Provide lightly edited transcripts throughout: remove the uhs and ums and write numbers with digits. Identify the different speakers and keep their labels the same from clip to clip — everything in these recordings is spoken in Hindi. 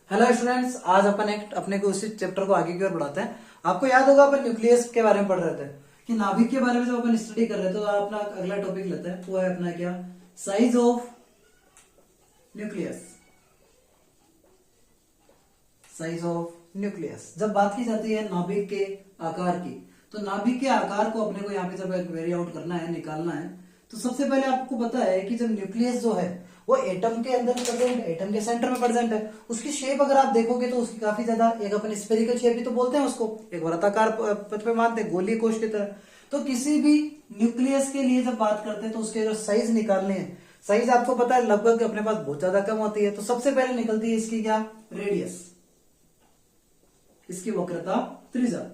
Speaker 1: हेलो स्टूडेंट्स, आज अपन एक अपने को उसी चैप्टर को आगे की ओर बढ़ाते हैं। आपको याद होगा अपन न्यूक्लियस के बारे में पढ़ रहे थे कि नाभिक के बारे में जब अपन स्टडी कर रहे थे तो अपना अगला टॉपिक लेते हैं, वो है अपना क्या, size of nucleus. Size of nucleus जब बात की जाती है नाभिक के आकार की, तो नाभिक के आकार को अपने को यहाँ पे जब वेरी आउट करना है, निकालना है, तो सबसे पहले आपको पता है कि जब न्यूक्लियस जो है वो एटम के अंदर प्रेजेंट है, एटम के सेंटर में प्रेजेंट है। उसकी शेप अगर आप देखोगे तो उसकी काफी ज्यादा, एक अपन स्फेरिकल शेप भी तो बोलते हैं उसको, एक वृत्ताकार पथ पे मानते हैं, गोलीय कोश की तरह। तो किसी भी न्यूक्लियस के लिए जब बात करते हैं तो उसके जो साइज निकालने हैं, साइज आपको पता है लगभग अपने पास बहुत ज्यादा कम होती है। तो सबसे पहले निकलती है इसकी क्या, रेडियस, इसकी वक्रता, त्रिज्या।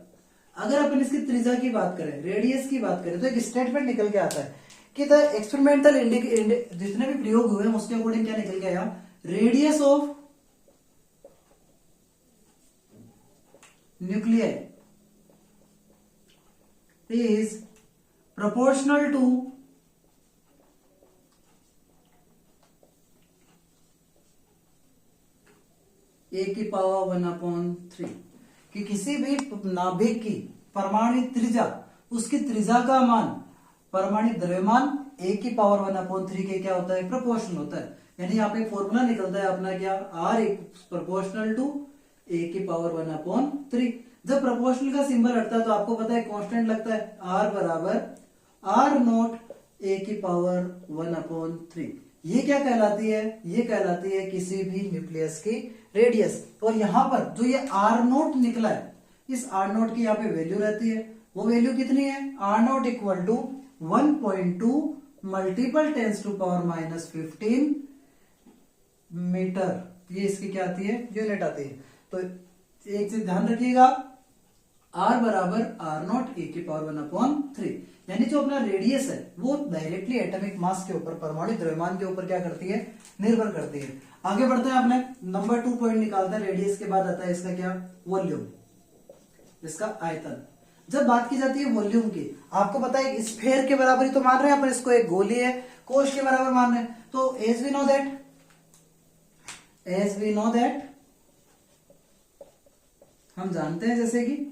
Speaker 1: अगर अपन इसकी त्रिज्या की बात करें, रेडियस की बात करें, तो एक स्टेटमेंट निकल के आता है कि द एक्सपेरिमेंटल जितने भी प्रयोग हुए हैं उसके अकॉर्डिंग क्या निकल गया, radius of nuclei is proportional to A की पावर 1/3। कि किसी भी नाभिक की परमाणु त्रिज्या, उसकी त्रिज्या का मान परमाणु द्रव्यमान ए की पावर 1/3 के क्या होता है, प्रोपोर्शनल होता है। यानी यहाँ पे फॉर्मूला निकलता है अपना क्या, आर प्रोपोर्शनल टू ए की पावर 1/3। जब प्रोपोर्शनल का सिंबल हटता है तो आपको पता है कांस्टेंट लगता है, आर बराबर आर नोट ए की पावर 1/3। ये क्या कहलाती है, ये कहलाती है किसी भी न्यूक्लियस की रेडियस। और यहां पर जो ये आर नोट निकला है, इस आर नोट की यहाँ पे वैल्यू रहती है, वो वैल्यू कितनी है, r naught equal to 1.2 multiple 10 to power -15 metre. ये इसकी क्या आती है, यूनिट आती है। तो एक चीज ध्यान रखिएगा, आर बराबर आर नॉट ए की पावर 1/3। यानी जो अपना रेडियस है वो डायरेक्टली एटॉमिक मास के ऊपर, परमाणु द्रव्यमान के ऊपर क्या करती है, निर्भर करती है। आगे बढ़ते हैं, अपने नंबर 2 पॉइंट निकालते हैं। रेडियस के बाद आता है इसका क्या, वॉल्यूम, इसका आयतन। जब बात की जाती है वॉल्यूम की, आपको पता है स्फेयर के बराबर ही तो मान रहे हैं अपन इसको, एक गोली है, कोश के बराबर मान रहे हैं। तो एज वी नो दैट हम जानते हैं जैसे कि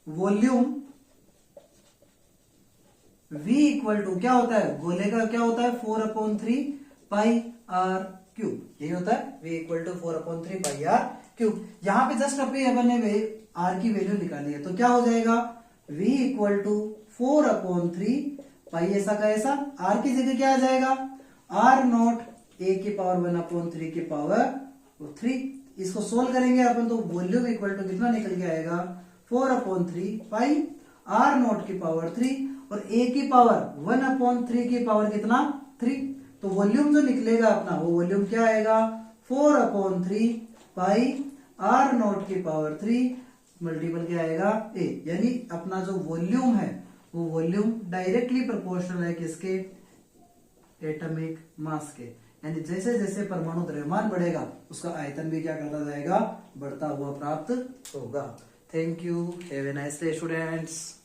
Speaker 1: वॉल्यूम V इक्वल टू क्या होता है, गोले का क्या होता है, 4/3 पाई आर क्यूब। यही होता है V equal to 4/3 pi r cube. यहां पे जस्ट अभी अपन ने आर की वैल्यू निकाली है, तो क्या हो जाएगा, V इक्वल टू 4/3 पाई ऐसा का ऐसा, आर की जगह क्या आ जाएगा, आर नॉट ए की पावर 1/3 की पावर 3। इसको सोल्व करेंगे अपन तो वॉल्यूम इक्वल टू कितना निकल के आएगा, 4/3 पाई आर नॉट की पावर 3 और ए की पावर 1/3 की पावर कितना, 3। तो वॉल्यूम जो निकलेगा अपना, वो वॉल्यूम क्या आएगा, 4/3 पाई आर नॉट की पावर 3 मल्टीपल क्या आएगा, ए। यानी अपना जो वॉल्यूम है वो वॉल्यूम डायरेक्टली प्रोपोर्शनल है किसके, एटॉमिक मास के। यानी जैसे जैसे परमाणु द्रव्यमान बढ़ेगा उसका आयतन भी क्या करता जाएगा, बढ़ता हुआ प्राप्त होगा। Thank you, have a nice day students.